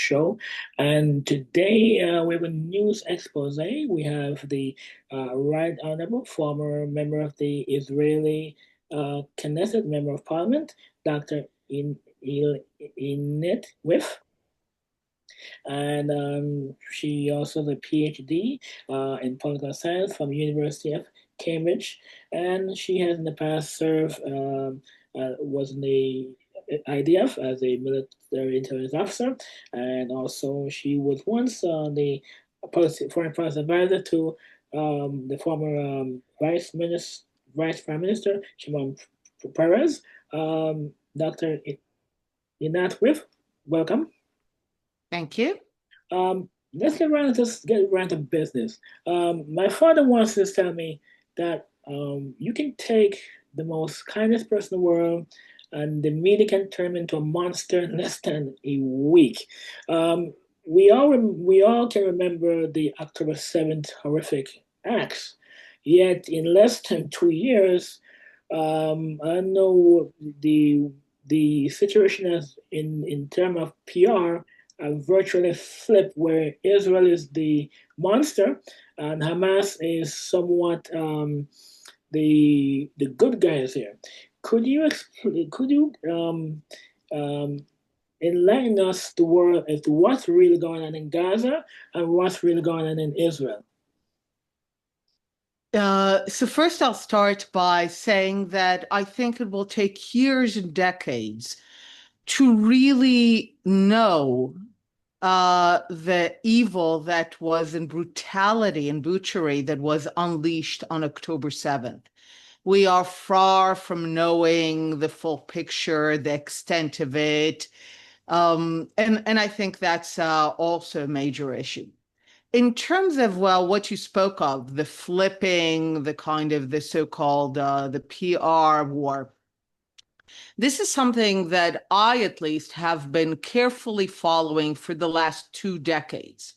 show. And today we have a news expose. We have the Right Honorable former member of the Israeli Knesset Member of Parliament, Dr. Einat Wilf. And she also has a PhD in political science from University of Cambridge. And she has in the past served, was in the IDF as a military intelligence officer. And also she was once the foreign policy advisor to the former Vice Prime Minister, Shimon Peres. Dr. Einat Wilf, welcome. Thank you. Let's get around to business. My father once to tell me that you can take the most kindest person in the world, and the media can turn him into a monster in less than a week. We all can remember the October 7th horrific acts. Yet in less than 2 years, I know the situation as in terms of PR virtually flipped, where Israel is the monster and Hamas is somewhat the good guys here. Could you enlighten us, the world, as to what's really going on in Gaza and what's really going on in Israel? So first I'll start by saying that I think it will take years and decades to really know the evil that was in brutality and butchery that was unleashed on October 7th. We are far from knowing the full picture, the extent of it. And I think that's also a major issue. In terms of, well, what you spoke of, the flipping, the kind of the so-called the PR war, this is something that I, at least, have been carefully following for the last 2 decades.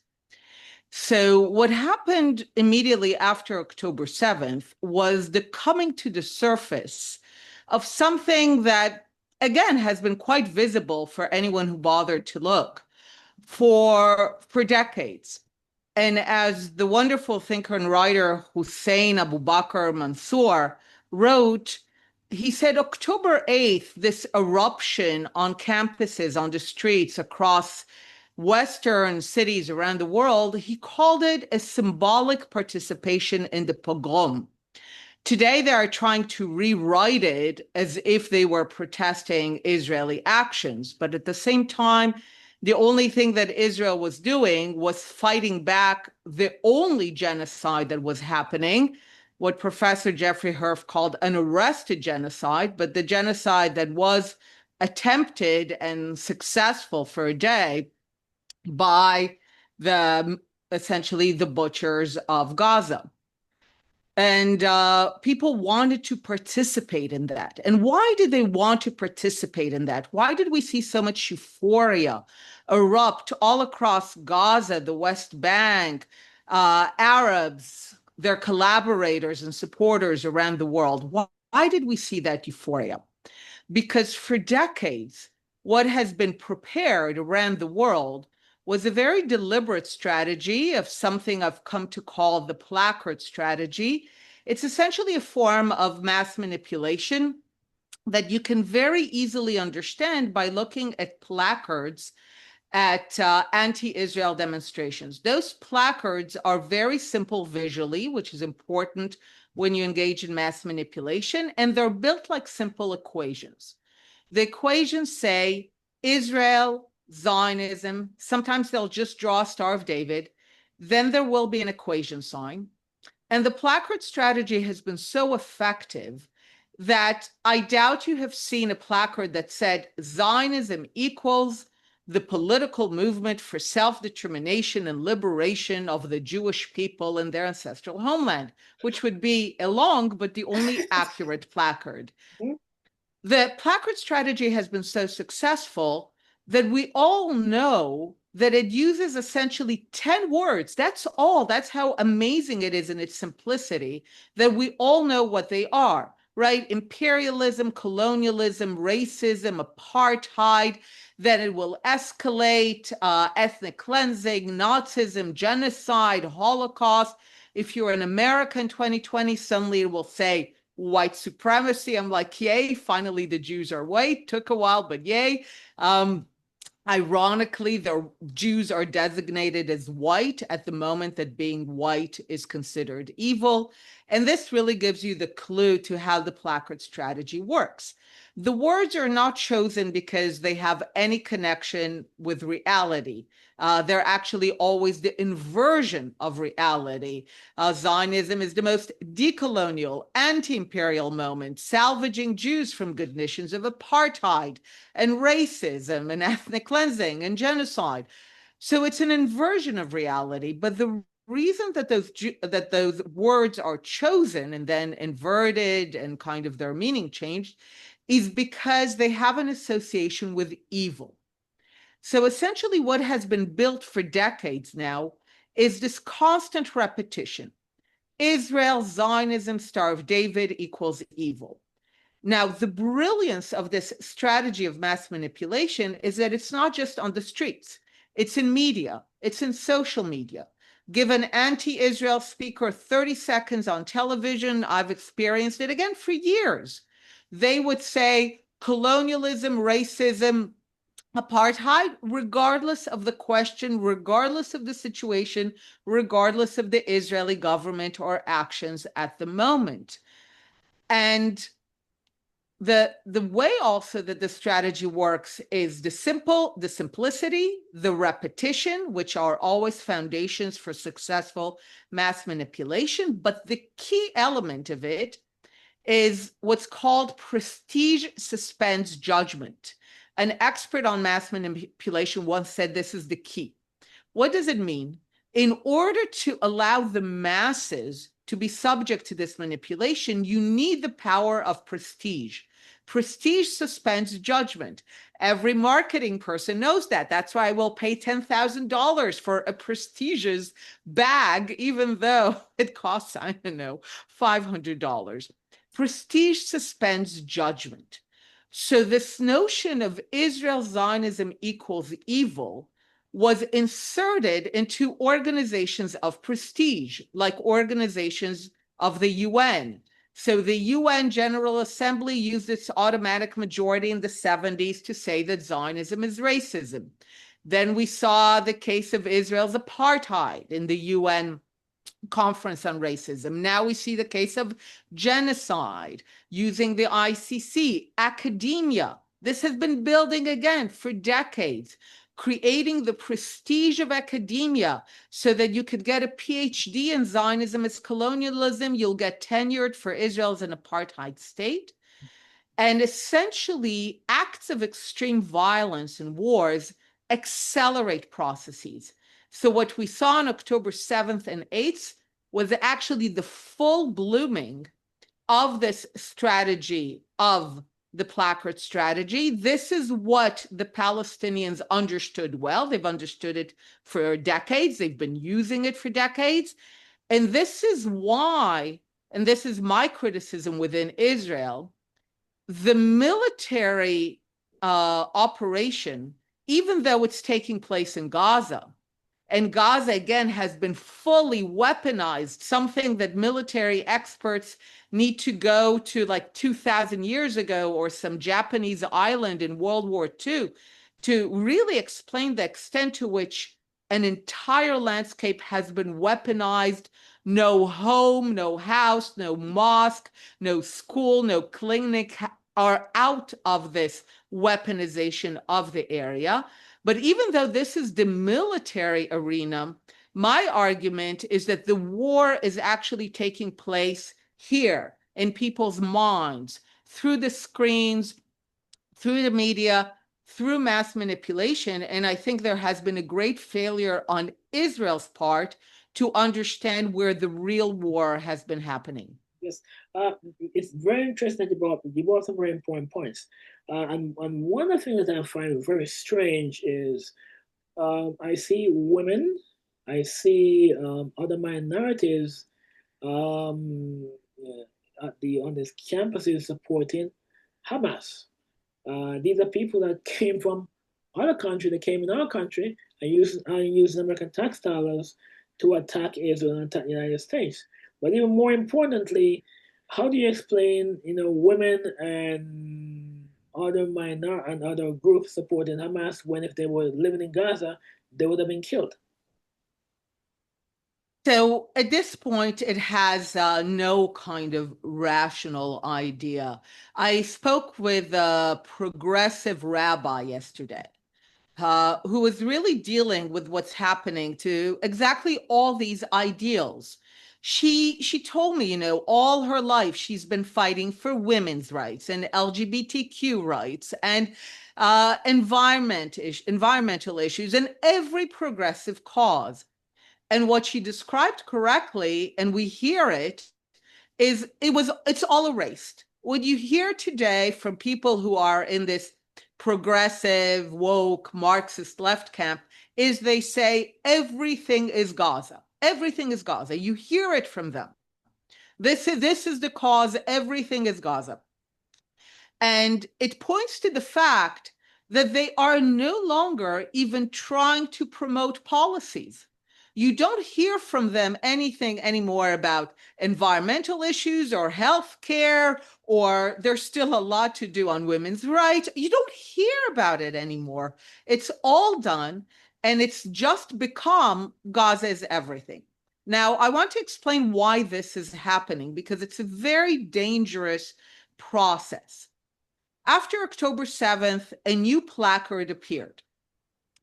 So what happened immediately after October 7th was the coming to the surface of something that, again, has been quite visible for anyone who bothered to look for decades. And as the wonderful thinker and writer Hussein Abu Bakr Mansour wrote, he said October 8th, this eruption on campuses, on the streets across Western cities around the world, he called it a symbolic participation in the pogrom. Today, they are trying to rewrite it as if they were protesting Israeli actions. But at the same time, the only thing that Israel was doing was fighting back the only genocide that was happening, what Professor Jeffrey Herf called an arrested genocide, but the genocide that was attempted and successful for a day by essentially the butchers of Gaza. And people wanted to participate in that. And why did they want to participate in that? Why did we see so much euphoria erupt all across Gaza, the West Bank, Arabs, their collaborators and supporters around the world? Why did we see that euphoria? Because for decades, what has been prepared around the world was a very deliberate strategy of something I've come to call the placard strategy. It's essentially a form of mass manipulation that you can very easily understand by looking at placards at anti-Israel demonstrations. Those placards are very simple visually, which is important when you engage in mass manipulation, and they're built like simple equations. The equations say Israel, Zionism, sometimes they'll just draw a Star of David, then there will be an equation sign. And the placard strategy has been so effective that I doubt you have seen a placard that said Zionism equals the political movement for self-determination and liberation of the Jewish people in their ancestral homeland, which would be a long but the only accurate placard. The placard strategy has been so successful that we all know that it uses essentially 10 words. That's all. That's how amazing it is in its simplicity, that we all know what they are, right? Imperialism, colonialism, racism, apartheid. then it will escalate, ethnic cleansing, Nazism, genocide, Holocaust. If you're an American 2020, suddenly it will say white supremacy. I'm like, yay, finally the Jews are white. Took a while, but yay. Ironically, the Jews are designated as white at the moment that being white is considered evil. And this really gives you the clue to how the placard strategy works. The words are not chosen because they have any connection with reality. They're actually always the inversion of reality. Zionism is the most decolonial, anti-imperial moment, salvaging Jews from conditions of apartheid and racism and ethnic cleansing and genocide. So it's an inversion of reality. But the reason that those words are chosen and then inverted and kind of their meaning changed is because they have an association with evil. So essentially what has been built for decades now is this constant repetition. Israel, Zionism, Star of David equals evil. Now, the brilliance of this strategy of mass manipulation is that it's not just on the streets. It's in media. It's in social media. Give an anti-Israel speaker 30 seconds on television. I've experienced it again for years. They would say colonialism, racism, apartheid, regardless of the question, regardless of the situation, regardless of the Israeli government or actions at the moment. And the way also that the strategy works is the simplicity, the repetition, which are always foundations for successful mass manipulation. But the key element of it is what's called prestige suspends judgment. An expert on mass manipulation once said this is the key. What does it mean? In order to allow the masses to be subject to this manipulation, you need the power of prestige. Prestige suspends judgment. Every marketing person knows that. That's why I will pay $10,000 for a prestigious bag, even though it costs, I don't know, $500. Prestige suspends judgment. So this notion of Israel Zionism equals evil was inserted into organizations of prestige, like organizations of the UN. So the UN General Assembly used its automatic majority in the 70s to say that Zionism is racism. Then we saw the case of Israel's apartheid in the UN Conference on Racism. Now we see the case of genocide using the ICC, academia. This has been building again for decades, creating the prestige of academia so that you could get a PhD in Zionism as colonialism, you'll get tenured for Israel as an apartheid state. And essentially, acts of extreme violence and wars accelerate processes. So what we saw on October 7th and 8th was actually the full blooming of this strategy of the placard strategy. This is what the Palestinians understood well. They've understood it for decades. They've been using it for decades. And this is why, and this is my criticism within Israel, the military operation, even though it's taking place in Gaza, and Gaza, again, has been fully weaponized, something that military experts need to go to like 2,000 years ago or some Japanese island in World War II to really explain the extent to which an entire landscape has been weaponized. No home, no house, no mosque, no school, no clinic are out of this weaponization of the area. But even though this is the military arena, my argument is that the war is actually taking place here in people's minds, through the screens, through the media, through mass manipulation. And I think there has been a great failure on Israel's part to understand where the real war has been happening. Yes, it's very interesting that you brought some very important points. And one of the things that I find very strange is I see women, I see other minorities on these campuses supporting Hamas. These are people that came from other country that came in our country and used American tax dollars to attack Israel and attack the United States. But even more importantly, how do you explain, women and other groups supporting Hamas when if they were living in Gaza, they would have been killed? So at this point, it has no kind of rational idea. I spoke with a progressive rabbi yesterday who was really dealing with what's happening to exactly all these ideals. She told me, all her life she's been fighting for women's rights and LGBTQ rights and environmental issues and every progressive cause. And what she described correctly, and we hear it, is it's all erased. What you hear today from people who are in this progressive, woke, Marxist left camp is they say everything is Gaza. Everything is Gaza. You hear it from them. This is the cause. Everything is Gaza. And it points to the fact that they are no longer even trying to promote policies. You don't hear from them anything anymore about environmental issues or health care, or there's still a lot to do on women's rights. You don't hear about it anymore. It's all done, and it's just become Gaza is everything. Now, I want to explain why this is happening because it's a very dangerous process. After October 7th, a new placard appeared.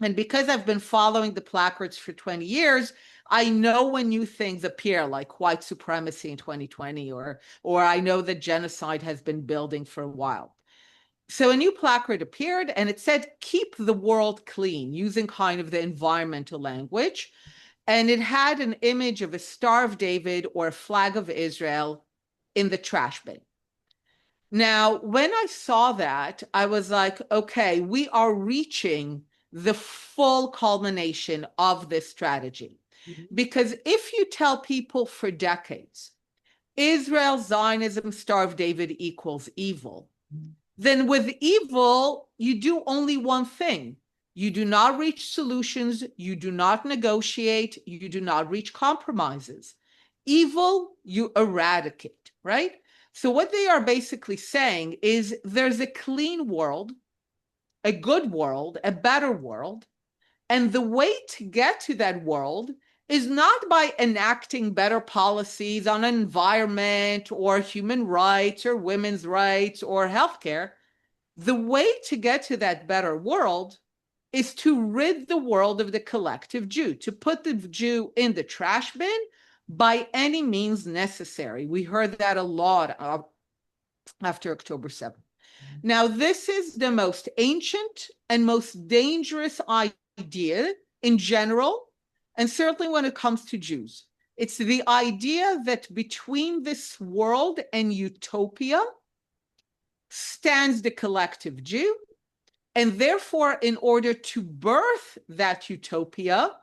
And because I've been following the placards for 20 years, I know when new things appear, like white supremacy in 2020, or I know that genocide has been building for a while. So a new placard appeared and it said, keep the world clean, using kind of the environmental language. And it had an image of a Star of David or a flag of Israel in the trash bin. Now, when I saw that, I was like, okay, we are reaching the full culmination of this strategy. Mhm. Because if you tell people for decades, Israel, Zionism, Star of David equals evil, then with evil, you do only one thing. You do not reach solutions, you do not negotiate, you do not reach compromises. Evil, you eradicate, right? So what they are basically saying is there's a clean world, a good world, a better world, and the way to get to that world is not by enacting better policies on environment or human rights or women's rights or healthcare. The way to get to that better world is to rid the world of the collective Jew, to put the Jew in the trash bin by any means necessary. We heard that a lot after October 7th. Now, this is the most ancient and most dangerous idea in general, and certainly when it comes to Jews. It's the idea that between this world and utopia stands the collective Jew, and therefore, in order to birth that utopia,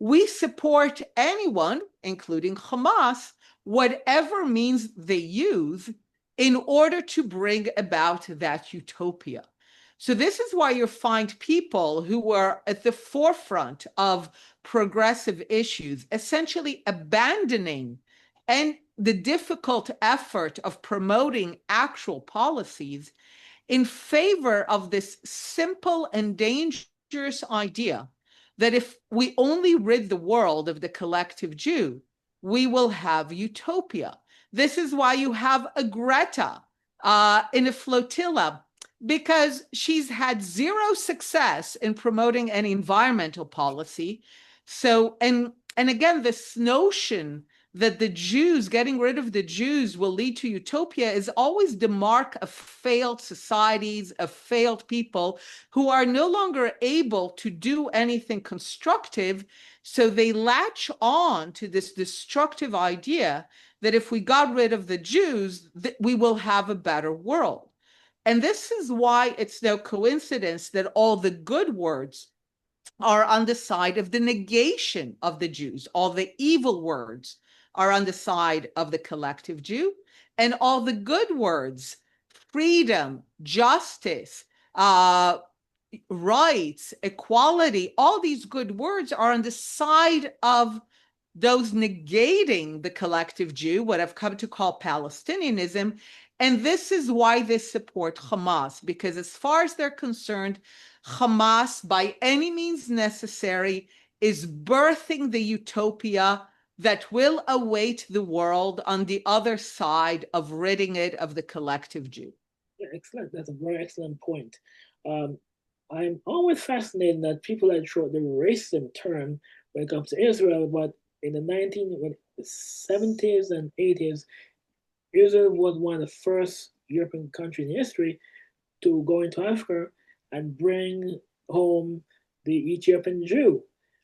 we support anyone, including Hamas, whatever means they use in order to bring about that utopia. So this is why you find people who were at the forefront of progressive issues essentially abandoning and the difficult effort of promoting actual policies in favor of this simple and dangerous idea that if we only rid the world of the collective Jew, we will have utopia. This is why you have a Greta in a flotilla, because she's had zero success in promoting any environmental policy. So, and again, this notion that the Jews, getting rid of the Jews will lead to utopia is always the mark of failed societies, of failed people who are no longer able to do anything constructive. So they latch on to this destructive idea that if we got rid of the Jews, that we will have a better world. And this is why it's no coincidence that all the good words are on the side of the negation of the Jews. All the evil words are on the side of the collective Jew, and all the good words, freedom, justice, rights, equality, all these good words are on the side of those negating the collective Jew, what I've come to call Palestinianism. And this is why they support Hamas, because as far as they're concerned, Hamas, by any means necessary, is birthing the utopia that will await the world on the other side of ridding it of the collective Jew. Yeah, excellent. That's a very excellent point. Um, I'm always fascinated that people that throw the racism term when it comes to Israel, but in the 1970s and 80s, Israel was one of the first European countries in history to go into Africa and bring home the Ethiopian Jew.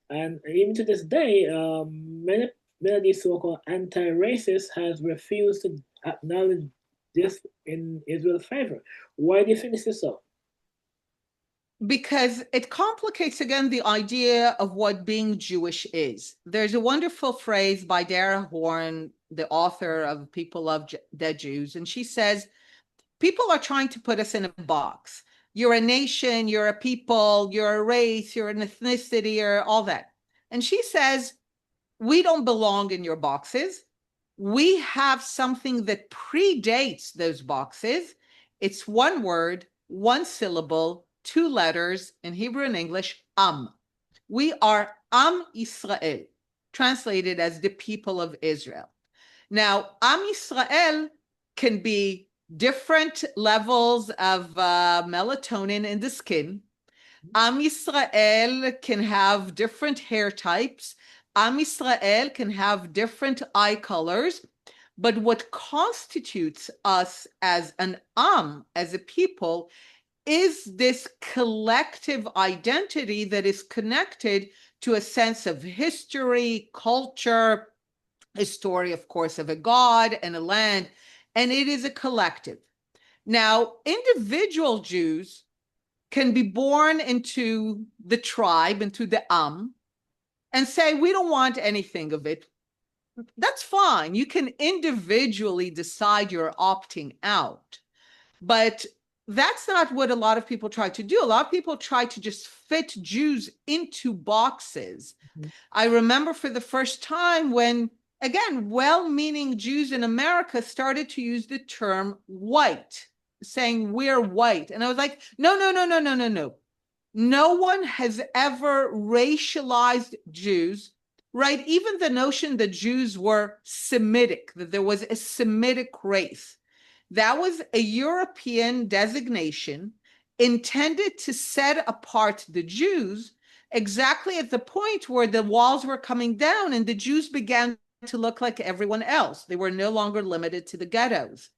And even to this day, many of these so-called anti-racists has refused to acknowledge this in Israel's favor. Why do you think this is so? Because it complicates again the idea of what being Jewish is. There's a wonderful phrase by Dara Horn, the author of People Love Dead Jews, and she says, people are trying to put us in a box. You're a nation, you're a people, you're a race, you're an ethnicity, or all that. And she says, we don't belong in your boxes. We have something that predates those boxes. It's one word, one syllable, two letters in Hebrew and English, Am. We are Am Yisrael, translated as the people of Israel. Now, Am Yisrael can be different levels of melatonin in the skin. Am Yisrael can have different hair types. Am Yisrael can have different eye colors. But what constitutes us as an Am, as a people, is this collective identity that is connected to a sense of history, culture, a story, of course, of a god and a land, and it is a collective. Now, individual Jews can be born into the tribe, into the Am, and say, we don't want anything of it. That's fine. You can individually decide you're opting out. But that's not what a lot of people try to do. A lot of people try to just fit Jews into boxes. Mhm. I remember for the first time when, again, well-meaning Jews in America started to use the term white, saying we're white. And I was like, no, no, no, no, no, no, no. No one has ever racialized Jews, right? Even the notion that Jews were Semitic, that there was a Semitic race, that was a European designation intended to set apart the Jews exactly at the point where the walls were coming down and the Jews began to look like everyone else. They were no longer limited to the ghettos.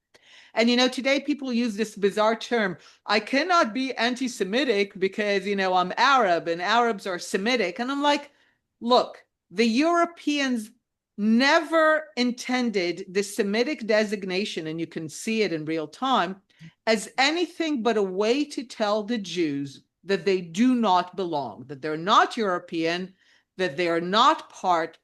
And, today people use this bizarre term, I cannot be anti-Semitic because, I'm Arab and Arabs are Semitic. And I'm like, look, the Europeans never intended the Semitic designation, and you can see it in real time, as anything but a way to tell the Jews that they do not belong, that they're not European, that they are not part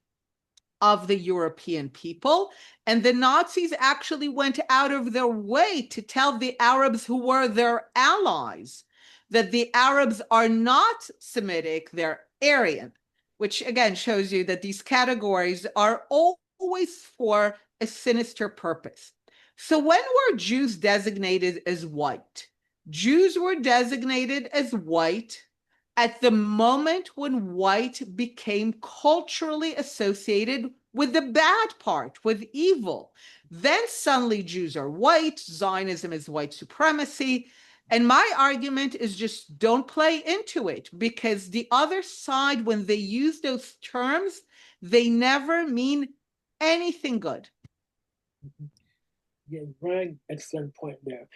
of the European people. And the Nazis actually went out of their way to tell the Arabs who were their allies that the Arabs are not Semitic, they're Aryan, which again shows you that these categories are always for a sinister purpose. So when were Jews designated as white? Jews were designated as white at the moment when white became culturally associated with the bad part, with evil. Then suddenly Jews are white, Zionism is white supremacy. And my argument is just don't play into it, because the other side, when they use those terms, they never mean anything good. Yeah, very excellent point there.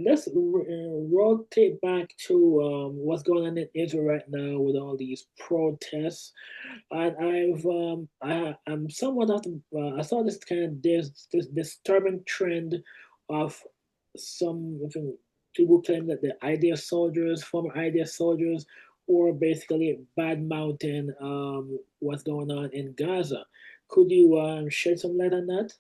Let's rotate back to what's going on in Israel right now with all these protests. And I'm somewhat of I saw this disturbing trend of some people claim that the idea soldiers, former idea soldiers, or basically bad mouthing what's going on in Gaza. Could you shed some light on that?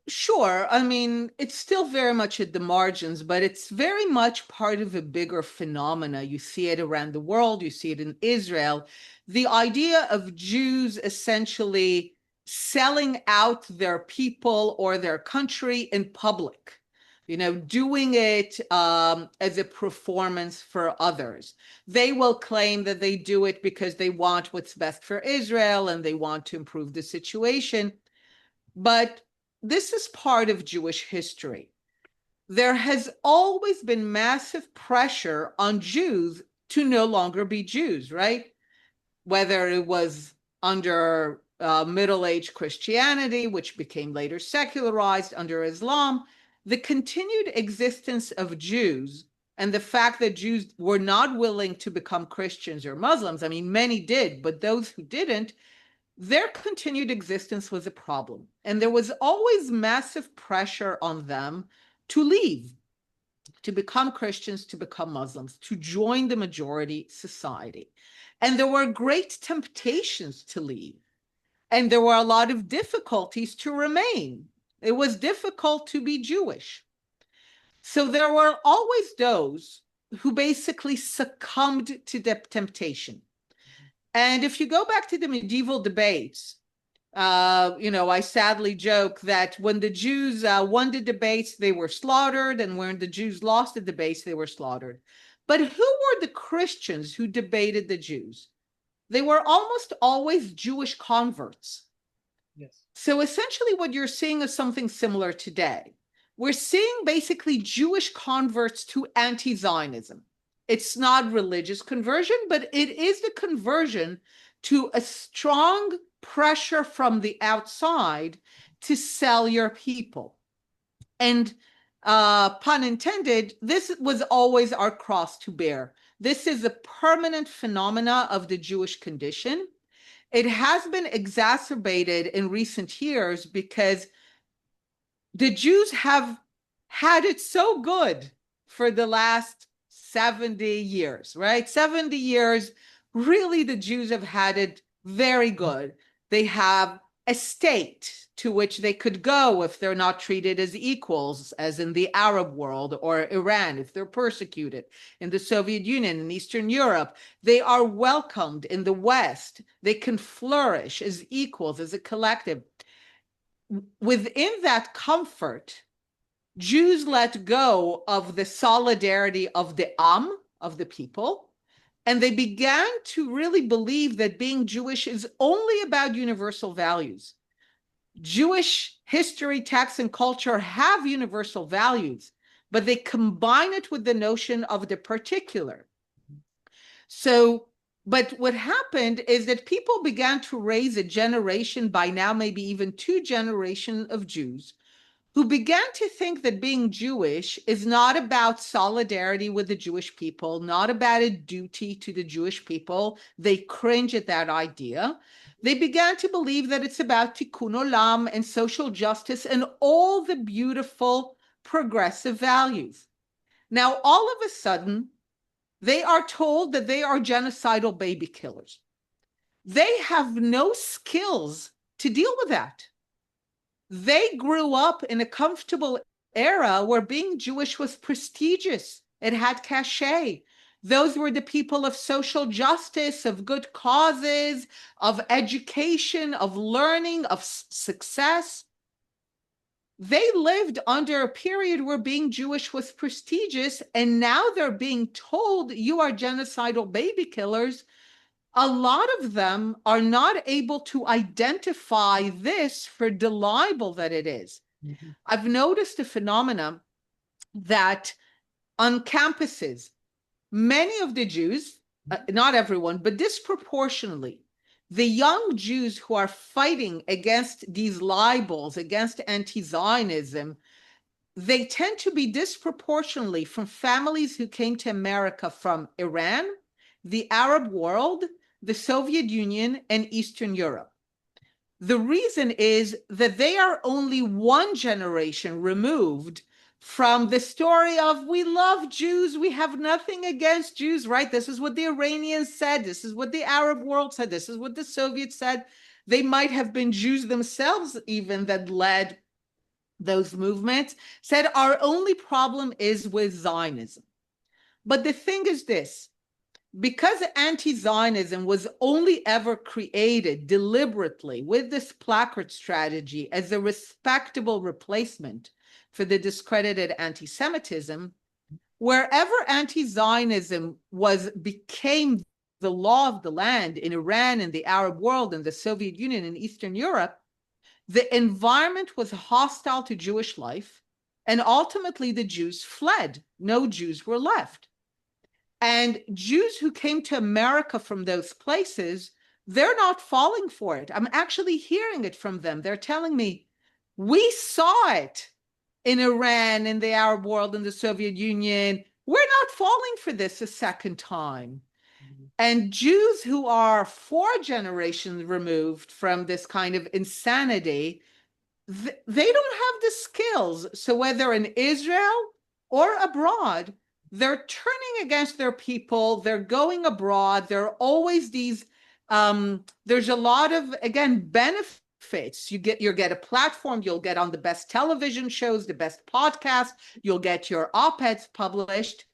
Sure. I mean, it's still very much at the margins, but it's very much part of a bigger phenomena. You see it around the world, you see it in Israel. The idea of Jews essentially selling out their people or their country in public, doing it as a performance for others. They will claim that they do it because they want what's best for Israel and they want to improve the situation. But this is part of Jewish history. There has always been massive pressure on Jews to no longer be Jews, right? Whether it was under Middle Age Christianity, which became later secularized under Islam, the continued existence of Jews and the fact that Jews were not willing to become Christians or Muslims, I mean, many did, but those who didn't, their continued existence was a problem. And there was always massive pressure on them to leave, to become Christians, to become Muslims, to join the majority society. And there were great temptations to leave. And there were a lot of difficulties to remain. It was difficult to be Jewish. So there were always those who basically succumbed to the temptation. And if you go back to the medieval debates, I sadly joke that when the Jews won the debates, they were slaughtered, and when the Jews lost the debates, they were slaughtered. But who were the Christians who debated the Jews? They were almost always Jewish converts. Yes. So essentially what you're seeing is something similar today. We're seeing basically Jewish converts to anti-Zionism. It's not religious conversion, but it is the conversion to a strong pressure from the outside to sell your people. And pun intended, this was always our cross to bear. This is a permanent phenomena of the Jewish condition. It has been exacerbated in recent years because the Jews have had it so good for the last 70 years, right? 70 years, really, the Jews have had it very good. They have a state to which they could go if they're not treated as equals, as in the Arab world or Iran, if they're persecuted. In the Soviet Union, in Eastern Europe, they are welcomed in the West. They can flourish as equals, as a collective. Within that comfort, Jews let go of the solidarity of the of the people, and they began to really believe that being Jewish is only about universal values. Jewish history, text, and culture have universal values, but they combine it with the notion of the particular. So, but what happened is that people began to raise a generation, by now maybe even two generations of Jews, who began to think that being Jewish is not about solidarity with the Jewish people, not about a duty to the Jewish people. They cringe at that idea. They began to believe that it's about tikkun olam and social justice and all the beautiful progressive values. Now, all of a sudden, they are told that they are genocidal baby killers. They have no skills to deal with that. They grew up in a comfortable era where being Jewish was prestigious. It had cachet. Those were the people of social justice, of good causes, of education, of learning, of success. They lived under a period where being Jewish was prestigious, and now they're being told you are genocidal baby killers. A lot of them are not able to identify this for the libel that it is. Mm-hmm. I've noticed a phenomenon that on campuses, many of the Jews, not everyone, but disproportionately, the young Jews who are fighting against these libels, against anti-Zionism, they tend to be disproportionately from families who came to America from Iran, the Arab world, the Soviet Union, and Eastern Europe. The reason is that they are only one generation removed from the story of we love Jews, we have nothing against Jews, right? This is what the Iranians said, this is what the Arab world said, this is what the Soviets said. They might have been Jews themselves even that led those movements, said our only problem is with Zionism. But the thing is this, because anti-Zionism was only ever created deliberately with this placard strategy as a respectable replacement for the discredited anti-Semitism, wherever anti-Zionism became the law of the land in Iran, in the Arab world, in the Soviet Union, in Eastern Europe, the environment was hostile to Jewish life, and ultimately the Jews fled. No Jews were left. And Jews who came to America from those places, they're not falling for it. I'm actually hearing it from them. They're telling me, we saw it in Iran, in the Arab world, in the Soviet Union. We're not falling for this a second time. And Jews who are 4 generations removed from this kind of insanity, they don't have the skills. So whether in Israel or abroad, they're turning against their people. They're going abroad. There are always these, there's a lot of, again, benefits. You get a platform, you'll get on the best television shows, the best podcasts, you'll get your op-eds published.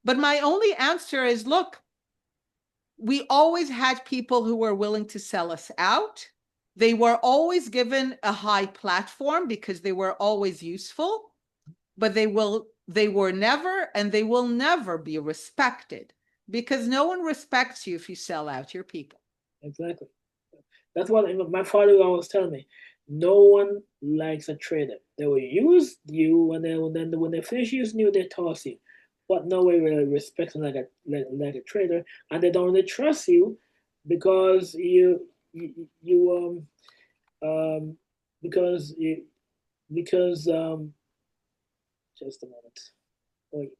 But my only answer is, look, we always had people who were willing to sell us out. They were always given a high platform because they were always useful, but they were never, and they will never be respected, because no one respects you if you sell out your people. Exactly. That's what my father always tell me. No one likes a traitor. They will use you, and then when they finish using you, they toss you. But no way really respects them like a traitor, and they don't really trust you because you because you because just a moment. Wait.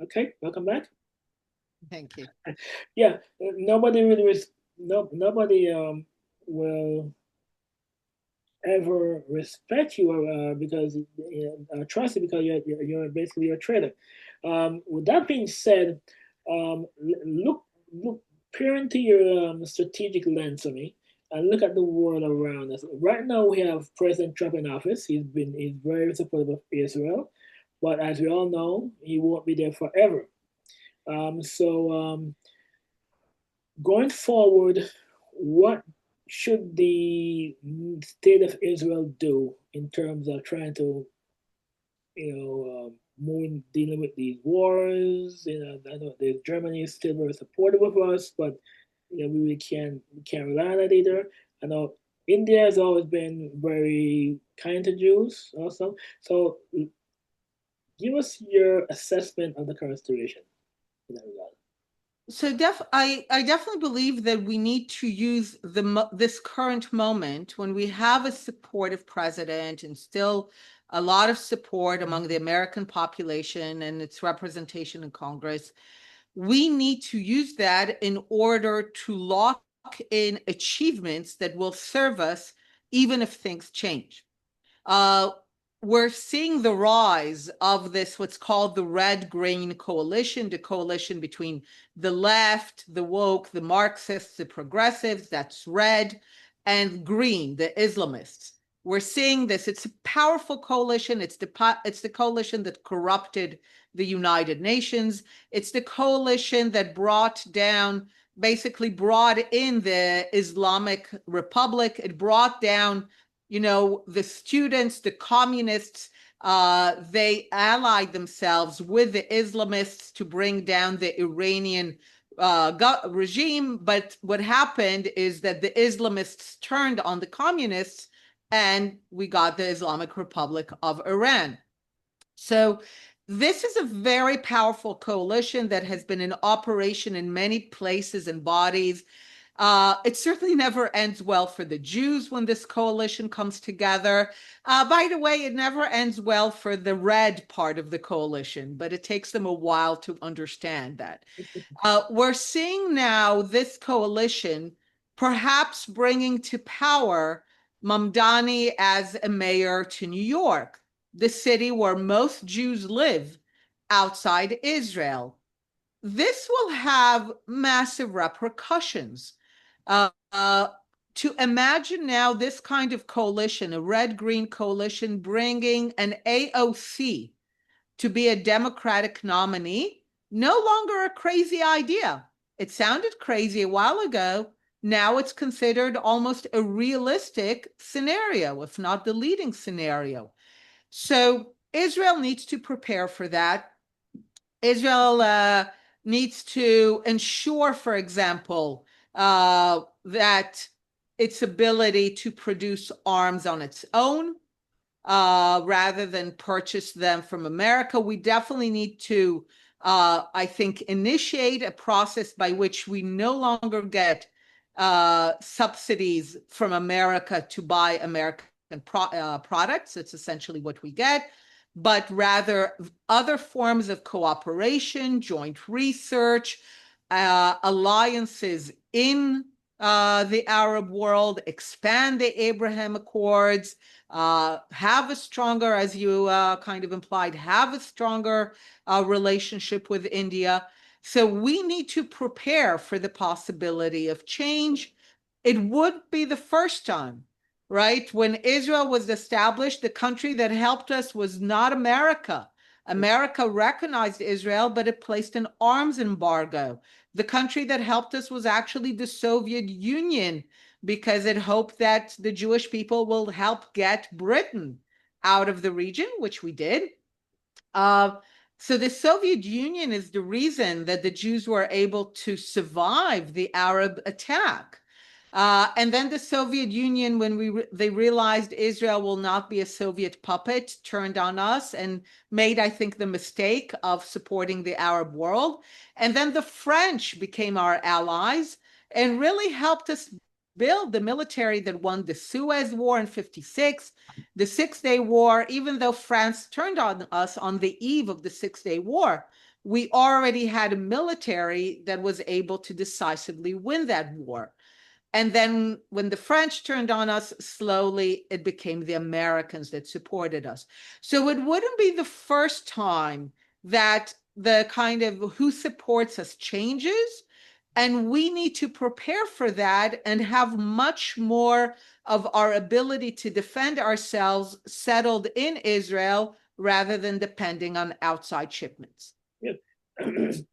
Okay, welcome back. Thank you. Yeah, nobody really nobody will ever respect you because trust you because you're basically a trader. With that being said, look peer into your strategic lens of me and look at the world around us. Right now, we have President Trump in office. He's very supportive of Israel, but as we all know, he won't be there forever. So going forward, what should the state of Israel do in terms of trying to, more dealing with these wars? I know Germany is still very supportive of us, but we really can't rely on it either. I know India has always been very kind to Jews, also. So, give us your assessment of the current situation in that regard. So I definitely believe that we need to use this current moment when we have a supportive president and still a lot of support among the American population and its representation in Congress. We need to use that in order to lock in achievements that will serve us even if things change. We're seeing the rise of this, what's called the red-green coalition, the coalition between the left, the woke, the Marxists, the progressives, that's red, and green, the Islamists. We're seeing this. It's a powerful coalition. It's the coalition that corrupted the United Nations. It's the coalition that basically brought in the Islamic Republic. It brought down the students, the communists, they allied themselves with the Islamists to bring down the Iranian regime. But what happened is that the Islamists turned on the communists and we got the Islamic Republic of Iran. So This is a very powerful coalition that has been in operation in many places and bodies. It certainly never ends well for the Jews when this coalition comes together. By the way, it never ends well for the red part of the coalition, but it takes them a while to understand that. We're seeing now this coalition perhaps bringing to power Mamdani as a mayor to New York, the city where most Jews live outside Israel. This will have massive repercussions. Uh, uh, to imagine now this kind of coalition, a red-green coalition, bringing an AOC to be a Democratic nominee, no longer a crazy idea. It sounded crazy a while ago. Now it's considered almost a realistic scenario, if not the leading scenario. So Israel needs to prepare for that. Israel needs to ensure, for example, that its ability to produce arms on its own rather than purchase them from America. We definitely need to, I think, initiate a process by which we no longer get subsidies from America to buy American products. It's essentially what we get, but rather other forms of cooperation, joint research, alliances in the Arab world, expand the Abraham Accords, have a stronger, as you kind of implied, have a stronger relationship with India. So we need to prepare for the possibility of change. It would be the first time, right? When Israel was established, the country that helped us was not America. America recognized Israel, but it placed an arms embargo. The country that helped us was actually the Soviet Union, because it hoped that the Jewish people will help get Britain out of the region, which we did. Uh, so the Soviet Union is the reason that the Jews were able to survive the Arab attack. And then the Soviet Union, when they realized Israel will not be a Soviet puppet, turned on us and made, I think, the mistake of supporting the Arab world. And then the French became our allies and really helped us build the military that won the Suez War in 56, the Six-Day War. Even though France turned on us on the eve of the Six-Day War, we already had a military that was able to decisively win that war. And then when the French turned on us, slowly it became the Americans that supported us. So it wouldn't be the first time that the kind of who supports us changes. And we need to prepare for that and have much more of our ability to defend ourselves settled in Israel rather than depending on outside shipments. Yeah.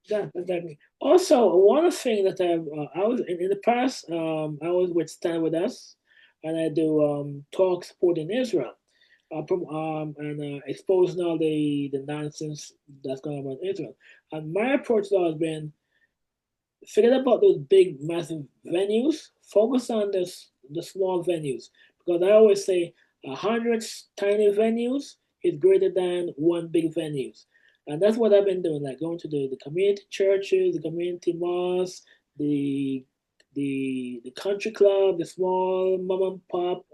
Definitely. Also, one thing that I was in the past, I was with Stand With Us, and I do talk supporting Israel, and exposing all the nonsense that's going on in Israel. And my approach has always been forget about those big, massive venues. Focus on the small venues, because I always say 100 tiny venues is greater than one big venues, and that's what I've been doing. Like going to the community churches, the community mosques, the country club, the small mom and pop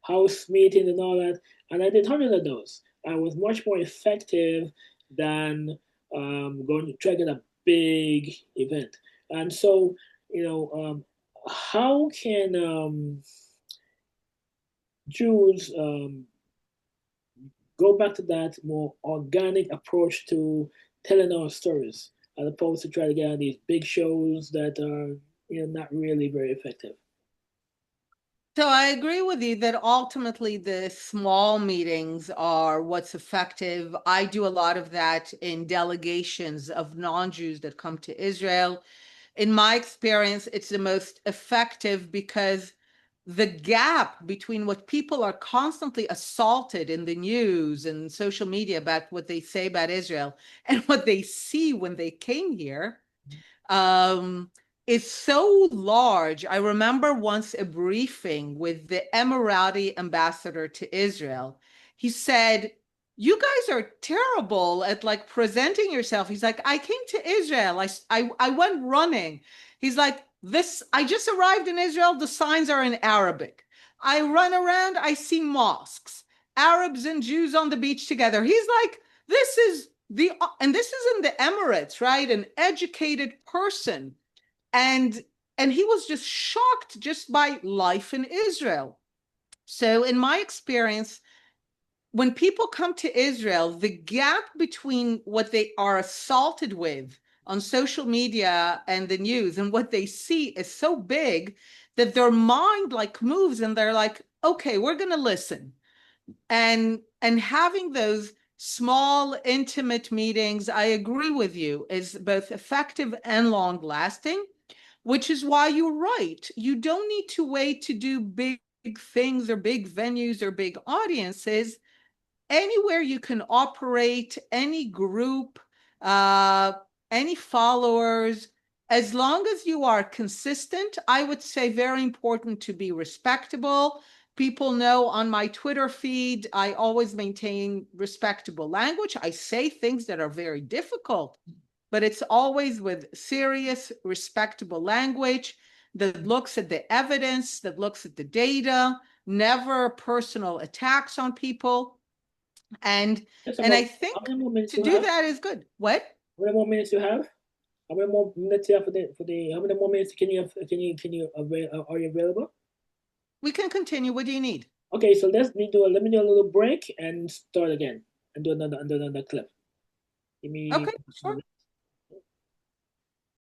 house meetings and all that. And I did hundreds of those. I was much more effective than going to try to get a big event. And so, how can Jews go back to that more organic approach to telling our stories, as opposed to try to get on these big shows that are not really very effective? So I agree with you that ultimately the small meetings are what's effective. I do a lot of that in delegations of non-Jews that come to Israel. In my experience, it's the most effective because the gap between what people are constantly assaulted in the news and social media about what they say about Israel and what they see when they came here um, is so large. I remember once a briefing with the Emirati ambassador to Israel. He said, you guys are terrible at like presenting yourself. He's like, I came to Israel. I went running. He's like, this, I just arrived in Israel. The signs are in Arabic. I run around, I see mosques, Arabs and Jews on the beach together. He's like, this is and this is in the Emirates, right? An educated person. And and he was just shocked just by life in Israel. So in my experience, when people come to Israel, the gap between what they are assaulted with on social media and the news and what they see is so big that their mind like moves and they're like, okay, we're going to listen. And having those small intimate meetings, I agree with you, is both effective and long lasting, which is why you're right. You don't need to wait to do big things or big venues or big audiences. Anywhere you can operate, any group, uh, any followers, as long as you are consistent. I would say very important to be respectable. People know on my Twitter feed, I always maintain respectable language. I say things that are very difficult, but it's always with serious, respectable language that looks at the evidence, that looks at the data, never personal attacks on people. And Just and I about think how many more minutes to you do have? that is good. What? How many more minutes you have? How many more minutes you have for the how many more minutes can you have, can you avail, are you available? We can continue. What do you need? Okay, so let me do a little break and start again and do another clip. Give me Okay, sure.